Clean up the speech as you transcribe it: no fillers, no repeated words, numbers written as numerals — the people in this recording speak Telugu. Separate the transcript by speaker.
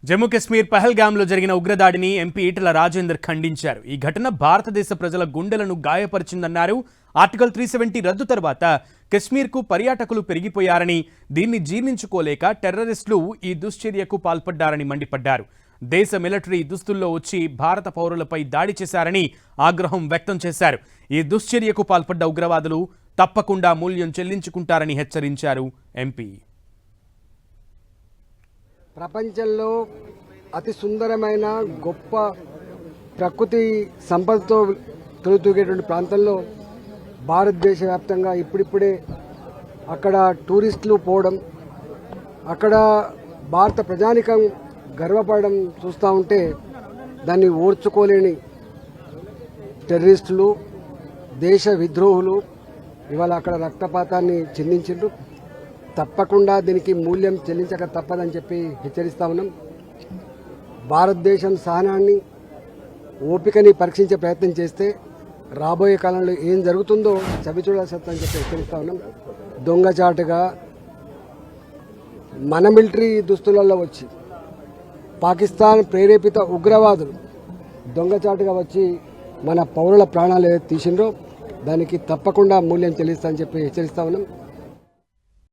Speaker 1: జమ్మూ కశ్మీర్ పహల్గామ్లో జరిగిన ఉగ్రదాడిని ఎంపీ ఈటెల రాజేందర్ ఖండించారు. ఈ ఘటన భారతదేశ ప్రజల గుండెలను గాయపరిచిందన్నారు. ఆర్టికల్ 370 రద్దు తర్వాత కశ్మీర్కు పర్యాటకులు పెరిగిపోయారని, దీన్ని జీర్ణించుకోలేక టెర్రరిస్టులు ఈ దుశ్చర్యకు పాల్పడ్డారని మండిపడ్డారు. దేశ మిలిటరీ దుస్తుల్లో వచ్చి భారత పౌరులపై దాడి చేశారని ఆగ్రహం వ్యక్తం చేశారు. ఈ దుశ్చర్యకు పాల్పడ్డ ఉగ్రవాదులు తప్పకుండా మూల్యం చెల్లించుకుంటారని హెచ్చరించారు ఎంపీ.
Speaker 2: ప్రపంచంలో అతి సుందరమైన గొప్ప ప్రకృతి సంపదతో తొలుతూగేటువంటి ప్రాంతంలో భారతదేశ వ్యాప్తంగా ఇప్పుడిప్పుడే అక్కడ టూరిస్టులు పోవడం, అక్కడ భారత ప్రజానికం గర్వపడడం చూస్తూ ఉంటే దాన్ని ఓర్చుకోలేని టెర్రరిస్టులు, దేశ విద్రోహులు ఇవాళ అక్కడ రక్తపాతాన్ని చెందించిండ్రు. తప్పకుండా దీనికి మూల్యం చెల్లించక తప్పదని చెప్పి హెచ్చరిస్తా ఉన్నాం. భారతదేశం సహనాన్ని, ఓపికని పరీక్షించే ప్రయత్నం చేస్తే రాబోయే కాలంలో ఏం జరుగుతుందో చవిచూడాల్సిందని చెప్పి హెచ్చరిస్తా ఉన్నాం. దొంగచాటుగా మన మిలిటరీ దుస్తులలో వచ్చి పాకిస్తాన్ ప్రేరేపిత ఉగ్రవాదులు దొంగచాటుగా వచ్చి మన పౌరుల ప్రాణాలు ఏదైతే తీసిండ్రో దానికి తప్పకుండా మూల్యం చెల్లిస్తా అని చెప్పి హెచ్చరిస్తా ఉన్నాం.